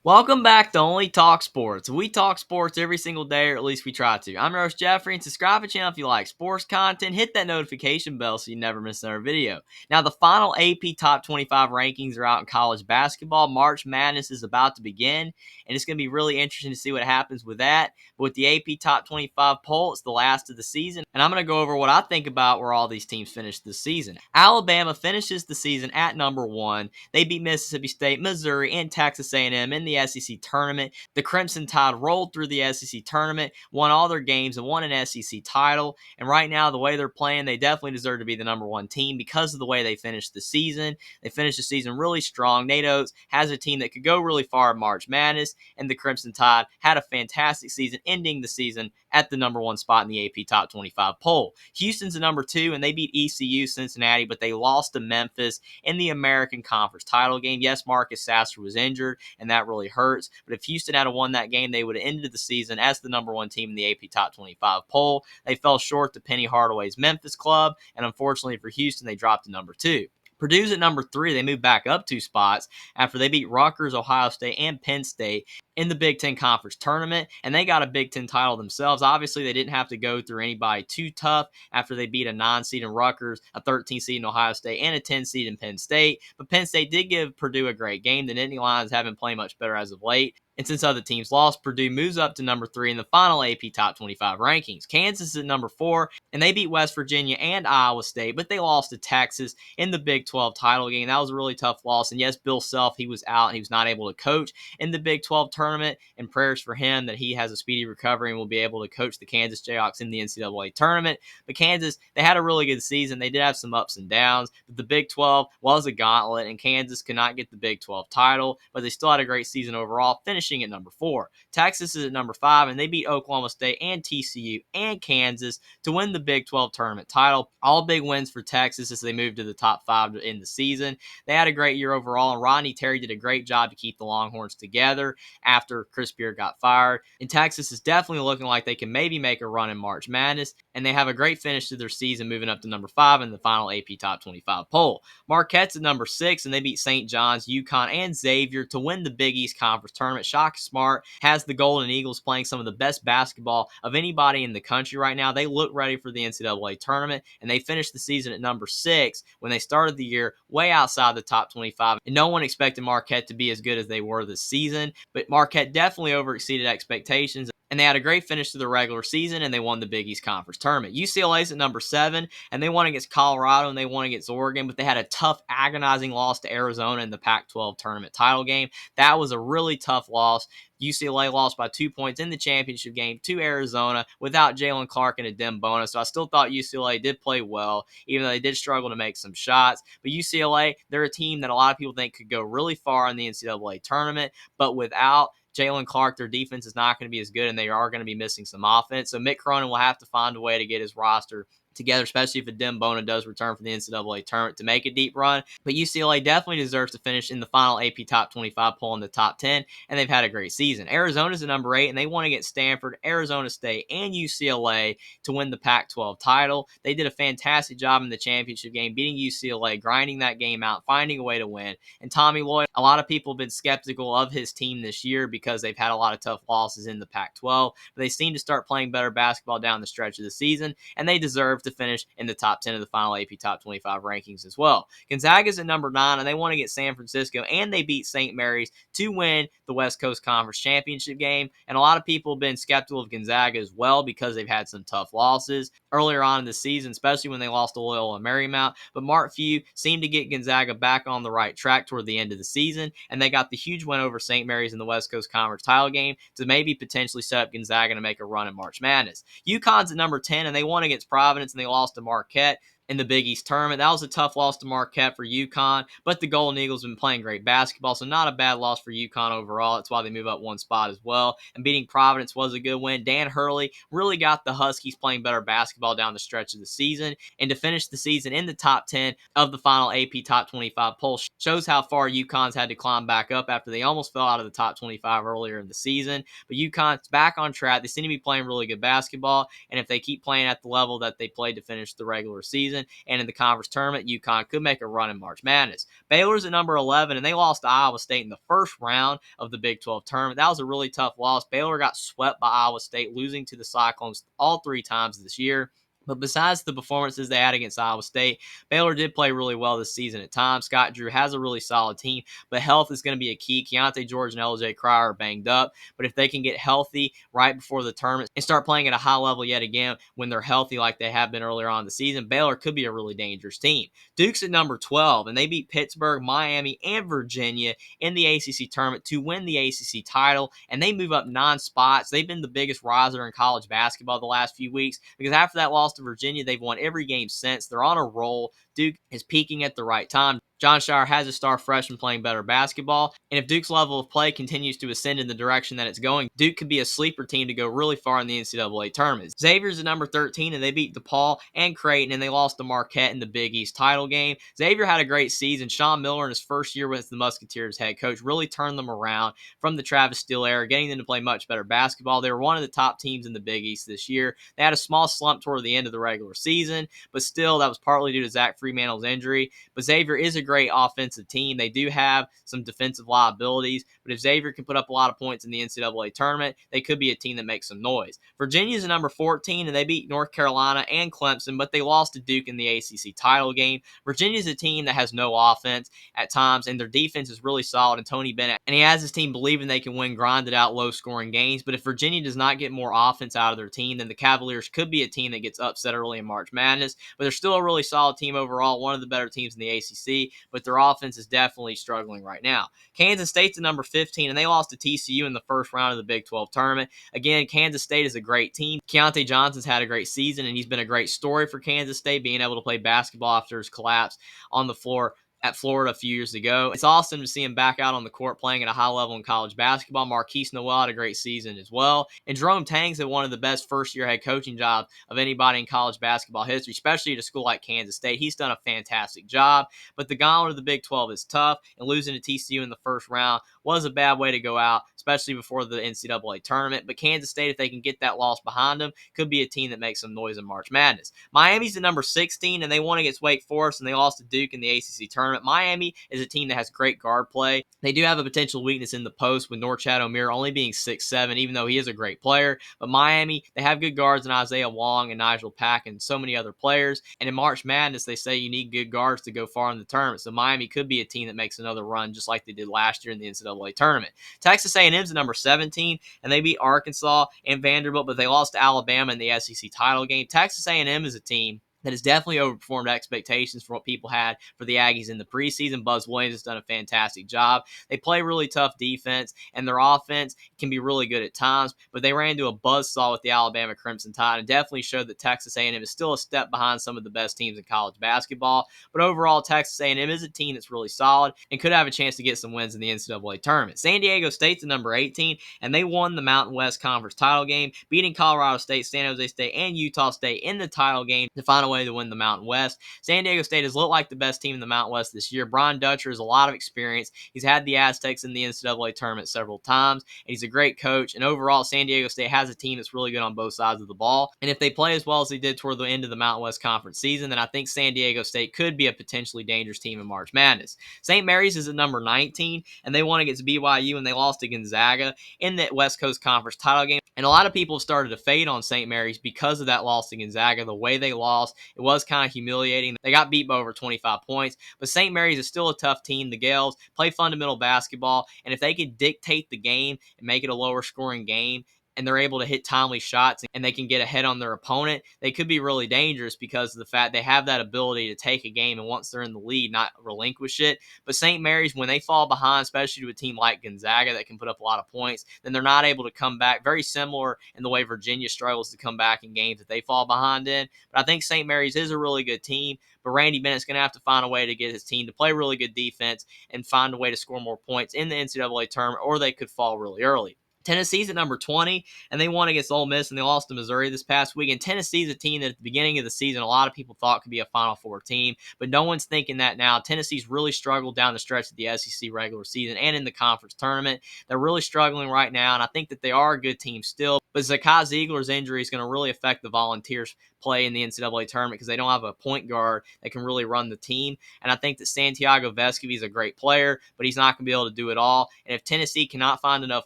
Welcome back to Only Talk Sports. We talk sports every single day, or at least we try to. I'm your host, Jeffrey, and subscribe to the channel if you like sports content. Hit that notification bell so you never miss another video. Now, the final AP Top 25 rankings are out in college basketball. March Madness is about to begin, and it's going to be really interesting to see what happens with that. But with the AP Top 25 poll, it's the last of the season, and I'm going to go over what I think about where all these teams finish this season. Alabama finishes the season at number 1. They beat Mississippi State, Missouri, and Texas A&M in the SEC tournament. The Crimson Tide rolled through the SEC tournament, won all their games, and won an SEC title. And right now, the way they're playing, they definitely deserve to be the number 1 team because of the way they finished the season. They finished the season really strong. Nate Oates has a team that could go really far in March Madness, and the Crimson Tide had a fantastic season, ending the season at the number 1 spot in the AP Top 25 poll. Houston's the number 2, and they beat ECU, Cincinnati, but they lost to Memphis in the American Conference title game. Yes, Marcus Sasser was injured, and that really hurts. But if Houston had won that game, they would have ended the season as the number 1 team in the AP Top 25 poll. They fell short to Penny Hardaway's Memphis club, and unfortunately for Houston, they dropped to number 2. Purdue's at number 3. They moved back up 2 spots after they beat Rutgers, Ohio State, and Penn State in the Big Ten Conference tournament, and they got a Big Ten title themselves. Obviously, they didn't have to go through anybody too tough after they beat a 9 seed in Rutgers, a 13 seed in Ohio State, and a 10 seed in Penn State. But Penn State did give Purdue a great game. The Nittany Lions haven't played much better as of late. And since other teams lost, Purdue moves up to number 3 in the final AP Top 25 rankings. Kansas is at number 4, and they beat West Virginia and Iowa State, but they lost to Texas in the Big 12 title game. That was a really tough loss. And yes, Bill Self, he was out and he was not able to coach in the Big 12 tournament, and prayers for him that he has a speedy recovery and will be able to coach the Kansas Jayhawks in the NCAA tournament. But Kansas, they had a really good season. They did have some ups and downs, but the Big 12 was a gauntlet, and Kansas could not get the Big 12 title, but they still had a great season overall, finishing at number 4. Texas is at number 5, and they beat Oklahoma State and TCU and Kansas to win the Big 12 tournament title. All big wins for Texas as they moved to the top 5 in the season. They had a great year overall, and Rodney Terry did a great job to keep the Longhorns together after Chris Beard got fired. And Texas is definitely looking like they can maybe make a run in March Madness, and they have a great finish to their season, moving up to number 5 in the final AP Top 25 poll. Marquette's at number 6, and they beat St. John's, UConn, and Xavier to win the Big East Conference tournament. Shaka Smart has the Golden Eagles playing some of the best basketball of anybody in the country right now. They look ready for the NCAA tournament, and they finished the season at number 6 when they started the year way outside the top 25. And no one expected Marquette to be as good as they were this season, but Marquette definitely overexceeded expectations, and they had a great finish to the regular season, and they won the Big East Conference tournament. UCLA's at number 7, and they won against Colorado, and they won against Oregon, but they had a tough, agonizing loss to Arizona in the Pac-12 tournament title game. That was a really tough loss. UCLA lost by 2 points in the championship game to Arizona without Jalen Clark and Adem Bona. So I still thought UCLA did play well, even though they did struggle to make some shots. But UCLA, they're a team that a lot of people think could go really far in the NCAA tournament, but without Jalen Clark, their defense is not going to be as good, and they are going to be missing some offense. So Mick Cronin will have to find a way to get his roster together, especially if Adem Bona does return for the NCAA tournament to make a deep run. But UCLA definitely deserves to finish in the final AP Top 25 poll in the top 10, and they've had a great season. Arizona's at number 8, and they won against Stanford, Arizona State, and UCLA to win the Pac-12 title. They did a fantastic job in the championship game, beating UCLA, grinding that game out, finding a way to win. And Tommy Lloyd, a lot of people have been skeptical of his team this year because they've had a lot of tough losses in the Pac-12, but they seem to start playing better basketball down the stretch of the season, and they deserve to finish in the top 10 of the final AP Top 25 rankings as well. Gonzaga's at number 9, and they won against San Francisco, and they beat St. Mary's to win the West Coast Conference Championship game. And a lot of people have been skeptical of Gonzaga as well because they've had some tough losses earlier on in the season, especially when they lost to Loyola Marymount. But Mark Few seemed to get Gonzaga back on the right track toward the end of the season, and they got the huge win over St. Mary's in the West Coast Conference title game to maybe potentially set up Gonzaga to make a run in March Madness. UConn's at number 10, and they won against Providence, and they lost to Marquette in the Big East tournament. That was a tough loss to Marquette for UConn, but the Golden Eagles have been playing great basketball, so not a bad loss for UConn overall. That's why they move up 1 spot as well. And beating Providence was a good win. Dan Hurley really got the Huskies playing better basketball down the stretch of the season, and to finish the season in the top 10 of the final AP Top 25 poll shows how far UConn's had to climb back up after they almost fell out of the top 25 earlier in the season. But UConn's back on track. They seem to be playing really good basketball, and if they keep playing at the level that they played to finish the regular season, season. And in the conference tournament, UConn could make a run in March Madness. Baylor's at number 11, and they lost to Iowa State in the first round of the Big 12 tournament. That was a really tough loss. Baylor got swept by Iowa State, losing to the Cyclones all 3 times this year. But besides the performances they had against Iowa State, Baylor did play really well this season at times. Scott Drew has a really solid team, but health is going to be a key. Keontae George and LJ Cryer are banged up, but if they can get healthy right before the tournament and start playing at a high level yet again when they're healthy like they have been earlier on in the season, Baylor could be a really dangerous team. Duke's at number 12, and they beat Pittsburgh, Miami, and Virginia in the ACC tournament to win the ACC title, and they move up 9 spots. They've been the biggest riser in college basketball the last few weeks because after that loss to Virginia, they've won every game since. They're on a roll. Duke is peaking at the right time. John Shire has a star freshman playing better basketball, and if Duke's level of play continues to ascend in the direction that it's going, Duke could be a sleeper team to go really far in the NCAA tournament. Xavier's at number 13, and they beat DePaul and Creighton, and they lost to Marquette in the Big East title game. Xavier had a great season. Sean Miller, in his first year with the Musketeers head coach, really turned them around from the Travis Steele era, getting them to play much better basketball. They were one of the top teams in the Big East this year. They had a small slump toward the end of the regular season, but still, that was partly due to Zach Fremantle's injury. But Xavier is a great offensive team. They do have some defensive liabilities, but if Xavier can put up a lot of points in the NCAA tournament, they could be a team that makes some noise. Virginia's at number 14, and they beat North Carolina and Clemson, but they lost to Duke in the ACC title game. Virginia's a team that has no offense at times, and their defense is really solid, and Tony Bennett, and he has his team believing they can win grinded out low-scoring games, but if Virginia does not get more offense out of their team, then the Cavaliers could be a team that gets upset early in March Madness, but they're still a really solid team overall, one of the better teams in the ACC, but their offense is definitely struggling right now. Kansas State's at number 15, and they lost to TCU in the first round of the Big 12 tournament. Again, Kansas State is a great team. Keontae Johnson's had a great season, and he's been a great story for Kansas State, being able to play basketball after his collapse on the floor at Florida a few years ago. It's awesome to see him back out on the court playing at a high level in college basketball. Marquise Noel had a great season as well. And Jerome Tang's had one of the best first-year head coaching jobs of anybody in college basketball history, especially at a school like Kansas State. He's done a fantastic job, but the gauntlet of the Big 12 is tough, and losing to TCU in the first round was a bad way to go out, especially before the NCAA tournament. But Kansas State, if they can get that loss behind them, could be a team that makes some noise in March Madness. Miami's at number 16, and they won against Wake Forest, and they lost to Duke in the ACC tournament. Miami is a team that has great guard play. They do have a potential weakness in the post with Norchad Omier only being 6'7", even though he is a great player. But Miami, they have good guards in Isaiah Wong and Nigel Pack and so many other players. And in March Madness, they say you need good guards to go far in the tournament. So Miami could be a team that makes another run just like they did last year in the NCAA tournament. Texas A&M's at number 17, and they beat Arkansas and Vanderbilt, but they lost to Alabama in the SEC title game. Texas A&M is a team that has definitely overperformed expectations for what people had for the Aggies in the preseason. Buzz Williams has done a fantastic job. They play really tough defense, and their offense can be really good at times, but they ran into a buzzsaw with the Alabama Crimson Tide and definitely showed that Texas A&M is still a step behind some of the best teams in college basketball. But overall, Texas A&M is a team that's really solid and could have a chance to get some wins in the NCAA tournament. San Diego State's at number 18, and they won the Mountain West Conference title game, beating Colorado State, San Jose State, and Utah State in the title game to final way to win the Mountain West. San Diego State has looked like the best team in the Mountain West this year. Brian Dutcher has a lot of experience. He's had the Aztecs in the NCAA tournament several times, and he's a great coach. And overall, San Diego State has a team that's really good on both sides of the ball. And if they play as well as they did toward the end of the Mountain West Conference season, then I think San Diego State could be a potentially dangerous team in March Madness. St. Mary's is at number 19, and they won against BYU, and they lost to Gonzaga in the West Coast Conference title game. And a lot of people started to fade on St. Mary's because of that loss to Gonzaga. The way they lost, it was kind of humiliating. They got beat by over 25 points, but St. Mary's is still a tough team. The Gales play fundamental basketball, and if they could dictate the game and make it a lower scoring game, and they're able to hit timely shots and they can get ahead on their opponent, they could be really dangerous because of the fact they have that ability to take a game and once they're in the lead, not relinquish it. But St. Mary's, when they fall behind, especially to a team like Gonzaga that can put up a lot of points, then they're not able to come back. Very similar in the way Virginia struggles to come back in games that they fall behind in. But I think St. Mary's is a really good team, but Randy Bennett's going to have to find a way to get his team to play really good defense and find a way to score more points in the NCAA tournament, or they could fall really early. Tennessee's at number 20, and they won against Ole Miss, and they lost to Missouri this past week. And Tennessee's a team that at the beginning of the season, a lot of people thought could be a Final Four team, but no one's thinking that now. Tennessee's really struggled down the stretch of the SEC regular season and in the conference tournament. They're really struggling right now, and I think that they are a good team still, But Zakai Ziegler's injury is going to really affect the Volunteers' play in the NCAA tournament because they don't have a point guard that can really run the team. And I think that Santiago Vescovi is a great player, but he's not going to be able to do it all. And if Tennessee cannot find enough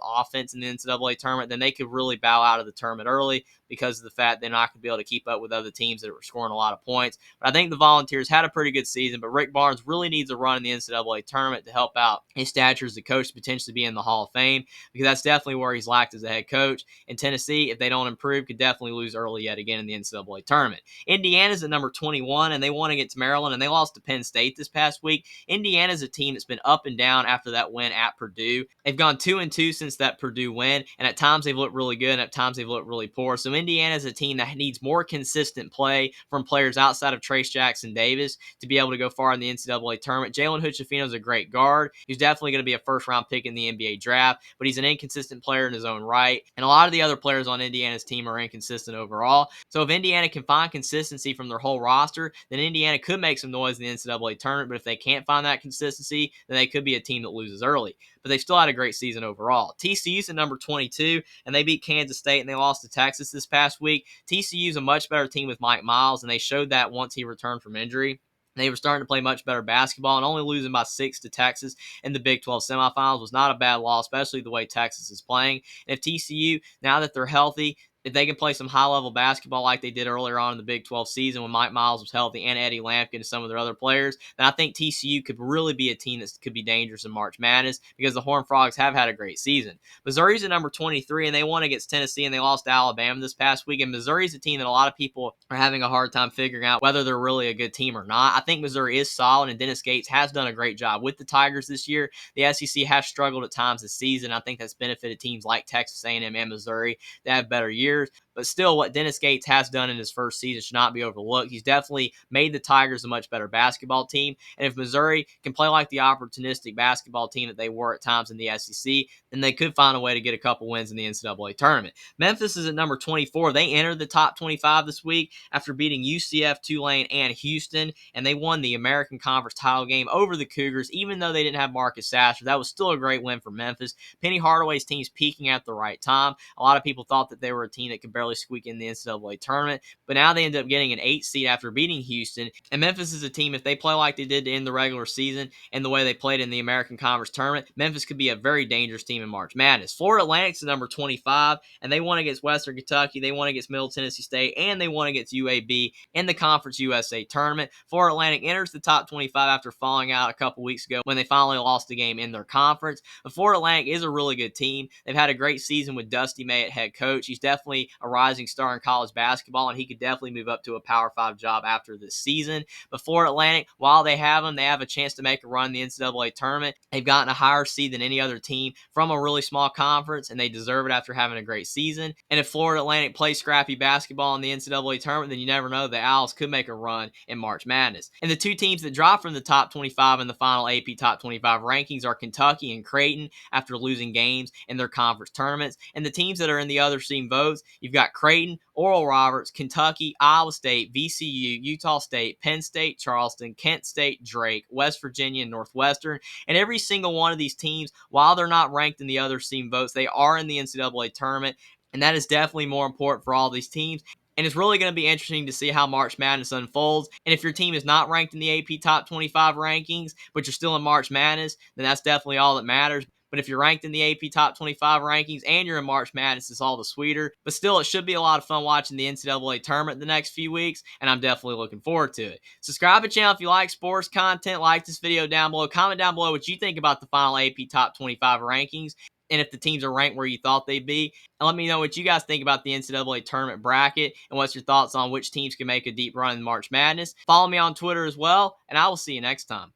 offense in the NCAA tournament, then they could really bow out of the tournament early because of the fact they're not going to be able to keep up with other teams that are scoring a lot of points. But I think the Volunteers had a pretty good season, but Rick Barnes really needs a run in the NCAA tournament to help out his stature as a coach to potentially be in the Hall of Fame because that's definitely where he's lacked as a head coach. And Tennessee, if they don't improve, could definitely lose early yet again in the NCAA tournament. Indiana's at number 21, and they won against Maryland, and they lost to Penn State this past week. Indiana's a team that's been up and down after that win at Purdue. They've gone 2-2 since that Purdue win, and at times they've looked really good, and at times they've looked really poor. So Indiana's a team that needs more consistent play from players outside of Trace Jackson Davis to be able to go far in the NCAA tournament. Jalen Hood-Schifino is a great guard. He's definitely going to be a first-round pick in the NBA draft, but he's an inconsistent player in his own right. And a lot of the other players on Indiana's team are inconsistent overall. So if Indiana can find consistency from their whole roster, then Indiana could make some noise in the NCAA tournament. But if they can't find that consistency, then they could be a team that loses early. But they still had a great season overall. TCU's at number 22, and they beat Kansas State, and they lost to Texas this past week. TCU's a much better team with Mike Miles, and they showed that once he returned from injury. They were starting to play much better basketball, and only losing by 6 to Texas in the Big 12 semifinals was not a bad loss, especially the way Texas is playing. And if TCU, now that they're healthy, if they can play some high-level basketball like they did earlier on in the Big 12 season when Mike Miles was healthy and Eddie Lampkin and some of their other players, then I think TCU could really be a team that could be dangerous in March Madness because the Horned Frogs have had a great season. Missouri's at number 23, and they won against Tennessee, and they lost to Alabama this past week. And Missouri's a team that a lot of people are having a hard time figuring out whether they're really a good team or not. I think Missouri is solid, and Dennis Gates has done a great job with the Tigers this year. The SEC has struggled at times this season. I think that's benefited teams like Texas A&M and Missouri that have better years. But still, what Dennis Gates has done in his first season should not be overlooked. He's definitely made the Tigers a much better basketball team. And if Missouri can play like the opportunistic basketball team that they were at times in the SEC, then they could find a way to get a couple wins in the NCAA tournament. Memphis is at number 24. They entered the top 25 this week after beating UCF, Tulane, and Houston, and they won the American Conference title game over the Cougars, even though they didn't have Marcus Sasser. That was still a great win for Memphis. Penny Hardaway's team's peaking at the right time. A lot of people thought that they were a team that could barely squeak in the NCAA tournament, but now they end up getting an 8 seed after beating Houston. And Memphis is a team, if they play like they did to end the regular season and the way they played in the American Conference tournament, Memphis could be a very dangerous team in March Madness. Florida Atlantic's the number 25, and they won against Western Kentucky, they won against Middle Tennessee State, and they won against UAB in the Conference USA tournament. Florida Atlantic enters the top 25 after falling out a couple weeks ago when they finally lost the game in their conference. But Florida Atlantic is a really good team. They've had a great season with Dusty May at head coach. He's definitely a rising star in college basketball, and he could definitely move up to a Power 5 job after this season. But Florida Atlantic, while they have him, they have a chance to make a run in the NCAA tournament. They've gotten a higher seed than any other team from a really small conference, and they deserve it after having a great season. And if Florida Atlantic plays scrappy basketball in the NCAA tournament, then you never know, the Owls could make a run in March Madness. And the two teams that dropped from the top 25 in the final AP Top 25 rankings are Kentucky and Creighton after losing games in their conference tournaments. And the teams that are in the other team votes, you've got Creighton, Oral Roberts, Kentucky, Iowa State, VCU, Utah State, Penn State, Charleston, Kent State, Drake, West Virginia, and Northwestern. And every single one of these teams, while they're not ranked in the other team votes, they are in the NCAA tournament. And that is definitely more important for all these teams. And it's really going to be interesting to see how March Madness unfolds. And if your team is not ranked in the AP Top 25 rankings, but you're still in March Madness, then that's definitely all that matters. But if you're ranked in the AP Top 25 rankings and you're in March Madness, it's all the sweeter. But still, it should be a lot of fun watching the NCAA tournament the next few weeks, and I'm definitely looking forward to it. Subscribe to the channel if you like sports content. Like this video down below. Comment down below what you think about the final AP Top 25 rankings, and if the teams are ranked where you thought they'd be. And let me know what you guys think about the NCAA tournament bracket, and what's your thoughts on which teams can make a deep run in March Madness. Follow me on Twitter as well, and I will see you next time.